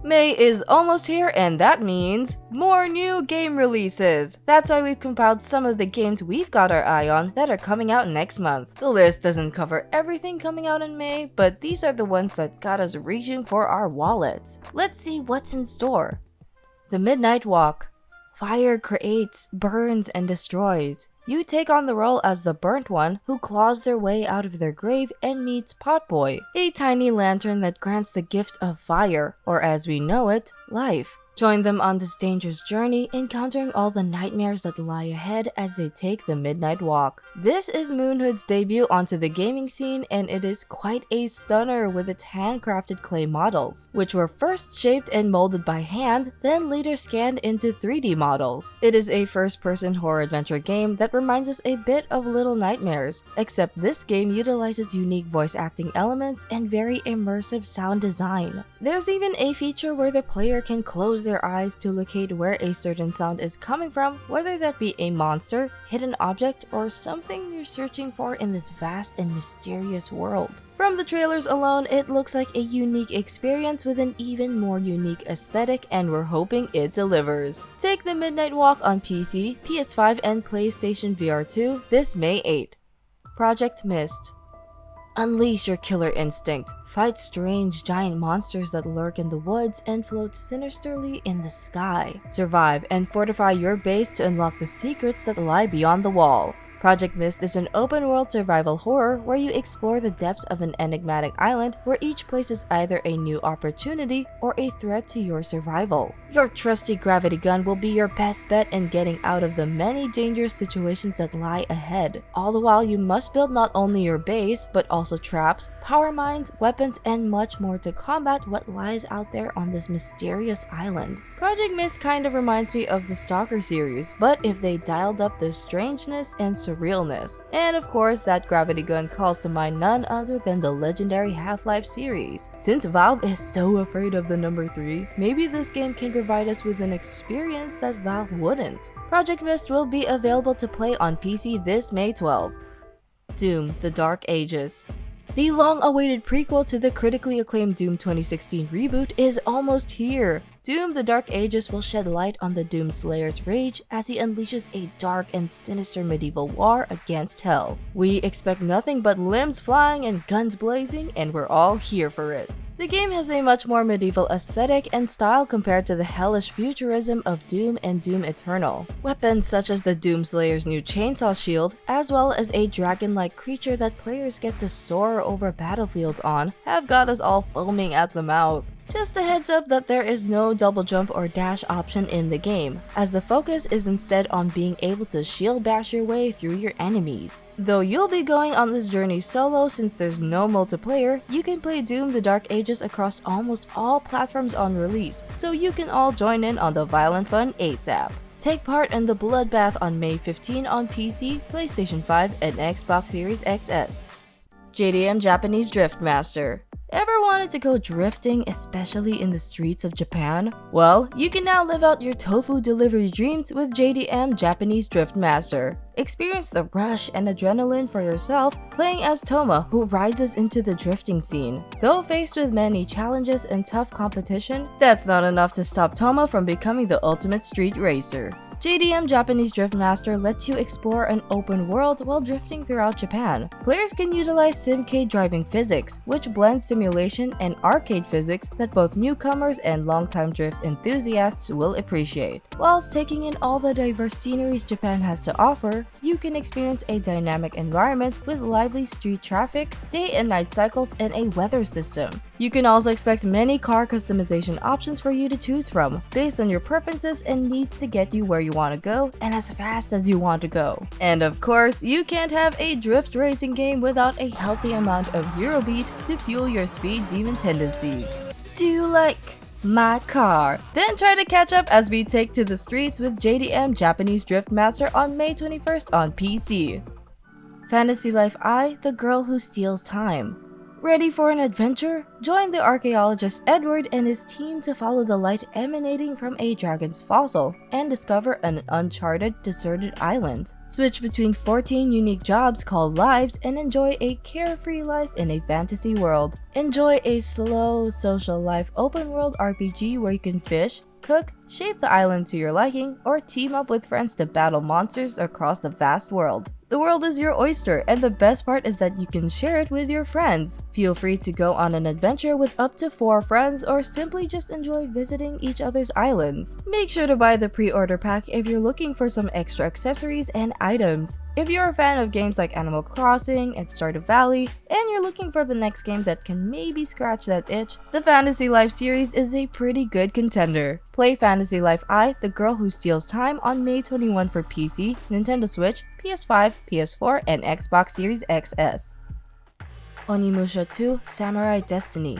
May is almost here, and that means more new game releases. That's why we've compiled some of the games we've got our eye on that are coming out next month. The list doesn't cover everything coming out in May, but these are the ones that got us reaching for our wallets. Let's see what's in store. The Midnight Walk. Fire creates, burns, and destroys. You take on the role as the burnt one who claws their way out of their grave and meets Potboy, a tiny lantern that grants the gift of fire, or as we know it, life. Join them on this dangerous journey, encountering all the nightmares that lie ahead as they take the Midnight Walk. This is Moonhood's debut onto the gaming scene, and it is quite a stunner with its handcrafted clay models, which were first shaped and molded by hand, then later scanned into 3D models. It is a first-person horror adventure game that reminds us a bit of Little Nightmares, except this game utilizes unique voice acting elements and very immersive sound design. There's even a feature where the player can close their eyes to locate where a certain sound is coming from, whether that be a monster, hidden object, or something you're searching for in this vast and mysterious world. From the trailers alone, it looks like a unique experience with an even more unique aesthetic, and we're hoping it delivers. Take the Midnight Walk on PC, PS5, and PlayStation VR 2 this May 8. Project Mist. Unleash your killer instinct. Fight strange giant monsters that lurk in the woods and float sinisterly in the sky. Survive and fortify your base to unlock the secrets that lie beyond the wall. Project Mist is an open-world survival horror where you explore the depths of an enigmatic island where each place is either a new opportunity or a threat to your survival. Your trusty gravity gun will be your best bet in getting out of the many dangerous situations that lie ahead. All the while, you must build not only your base, but also traps, power mines, weapons, and much more to combat what lies out there on this mysterious island. Project Mist kind of reminds me of the Stalker series, but if they dialed up the strangeness and surrealness. And of course, that gravity gun calls to mind none other than the legendary Half-Life series. Since Valve is so afraid of the number 3, maybe this game can provide us with an experience that Valve wouldn't. Project Mist will be available to play on PC this May 12. Doom: The Dark Ages. The long-awaited prequel to the critically acclaimed Doom 2016 reboot is almost here. Doom: The Dark Ages will shed light on the Doom Slayer's rage as he unleashes a dark and sinister medieval war against hell. We expect nothing but limbs flying and guns blazing, and we're all here for it. The game has a much more medieval aesthetic and style compared to the hellish futurism of Doom and Doom Eternal. Weapons such as the Doom Slayer's new chainsaw shield, as well as a dragon-like creature that players get to soar over battlefields on, have got us all foaming at the mouth. Just a heads up that there is no double jump or dash option in the game, as the focus is instead on being able to shield bash your way through your enemies. Though you'll be going on this journey solo since there's no multiplayer, you can play Doom: The Dark Ages across almost all platforms on release, so you can all join in on the violent fun ASAP. Take part in the bloodbath on May 15 on PC, PlayStation 5, and Xbox Series XS. JDM Japanese Drift Master. Ever wanted to go drifting, especially in the streets of Japan? Well, you can now live out your tofu delivery dreams with JDM Japanese Drift Master. Experience the rush and adrenaline for yourself playing as Toma, who rises into the drifting scene. Though faced with many challenges and tough competition, that's not enough to stop Toma from becoming the ultimate street racer. JDM Japanese Drift Master lets you explore an open world while drifting throughout Japan. Players can utilize Simcade driving physics, which blends simulation and arcade physics that both newcomers and longtime drift enthusiasts will appreciate. Whilst taking in all the diverse sceneries Japan has to offer, you can experience a dynamic environment with lively street traffic, day and night cycles, and a weather system. You can also expect many car customization options for you to choose from, based on your preferences and needs to get you where you want to go and as fast as you want to go. And of course, you can't have a drift racing game without a healthy amount of Eurobeat to fuel your speed demon tendencies. Do you like my car? Then try to catch up as we take to the streets with JDM Japanese Drift Master on May 21st on PC. Fantasy Life I: The Girl Who Steals Time. Ready for an adventure? Join the archaeologist Edward and his team to follow the light emanating from a dragon's fossil and discover an uncharted, deserted island. Switch between 14 unique jobs called lives and enjoy a carefree life in a fantasy world. Enjoy a slow, social life open world RPG where you can fish, cook, shape the island to your liking, or team up with friends to battle monsters across the vast world. The world is your oyster, and the best part is that you can share it with your friends. Feel free to go on an adventure with up to 4 friends or simply just enjoy visiting each other's islands. Make sure to buy the pre-order pack if you're looking for some extra accessories and items. If you're a fan of games like Animal Crossing and Stardew Valley, and you're looking for the next game that can maybe scratch that itch, the Fantasy Life series is a pretty good contender. Play Fantasy Life I, The Girl Who Steals Time on May 21 for PC, Nintendo Switch, PS5, PS4, and Xbox Series XS. Onimusha 2 Samurai Destiny.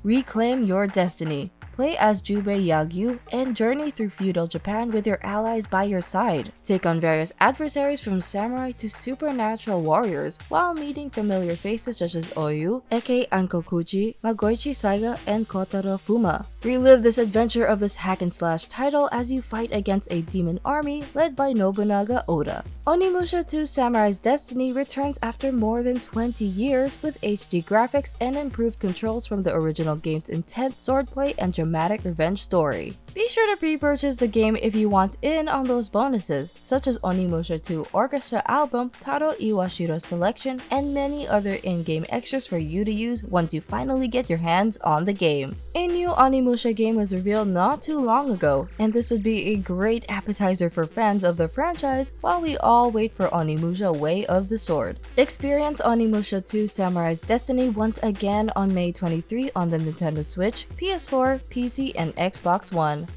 Reclaim your destiny. Play as Jubei Yagyu and journey through feudal Japan with your allies by your side. Take on various adversaries from samurai to supernatural warriors while meeting familiar faces such as Oyu, Eke Ankokuji, Magoichi Saiga, and Kotaro Fuma. Relive this adventure of this hack-and-slash title as you fight against a demon army led by Nobunaga Oda. Onimusha 2 Samurai's Destiny returns after more than 20 years with HD graphics and improved controls from the original game's intense swordplay and dramatic revenge story. Be sure to pre-purchase the game if you want in on those bonuses, such as Onimusha 2 Orchestra Album, Taro Iwashiro's Selection, and many other in-game extras for you to use once you finally get your hands on the game. A new Onimusha game was revealed not too long ago, and this would be a great appetizer for fans of the franchise while we all wait for Onimusha Way of the Sword. Experience Onimusha 2 Samurai's Destiny once again on May 23 on the Nintendo Switch, PS4, PC, and Xbox One.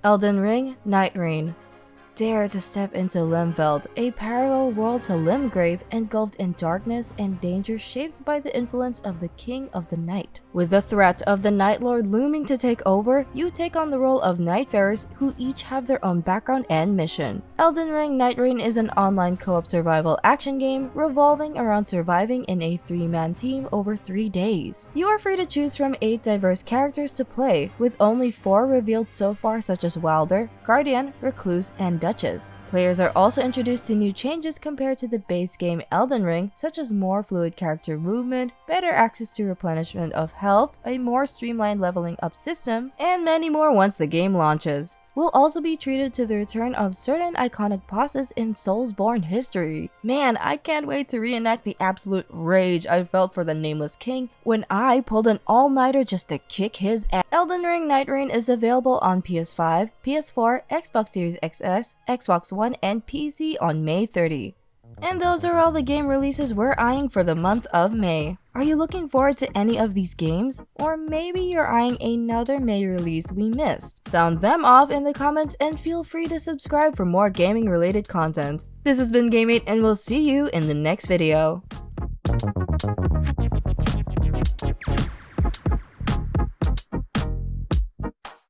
Elden Ring Nightreign. Dare to step into Limfeld, a parallel world to Limgrave engulfed in darkness and danger shaped by the influence of the King of the Night. With the threat of the Night Lord looming to take over, you take on the role of Nightfarers who each have their own background and mission. Elden Ring Nightreign is an online co-op survival action game revolving around surviving in a 3-man team over 3 days. You are free to choose from 8 diverse characters to play, with only 4 revealed so far, such as Wilder, Guardian, Recluse, and Duchess. Players are also introduced to new changes compared to the base game Elden Ring, such as more fluid character movement, better access to replenishment of health, a more streamlined leveling up system, and many more once the game launches. We'll also be treated to the return of certain iconic bosses in Soulsborne history. Man, I can't wait to reenact the absolute rage I felt for the Nameless King when I pulled an all-nighter just to kick his ass. Elden Ring Nightreign is available on PS5, PS4, Xbox Series XS, Xbox One, and PC on May 30. And those are all the game releases we're eyeing for the month of May. Are you looking forward to any of these games? Or maybe you're eyeing another May release we missed? Sound them off in the comments and feel free to subscribe for more gaming related content. This has been Game8 and we'll see you in the next video.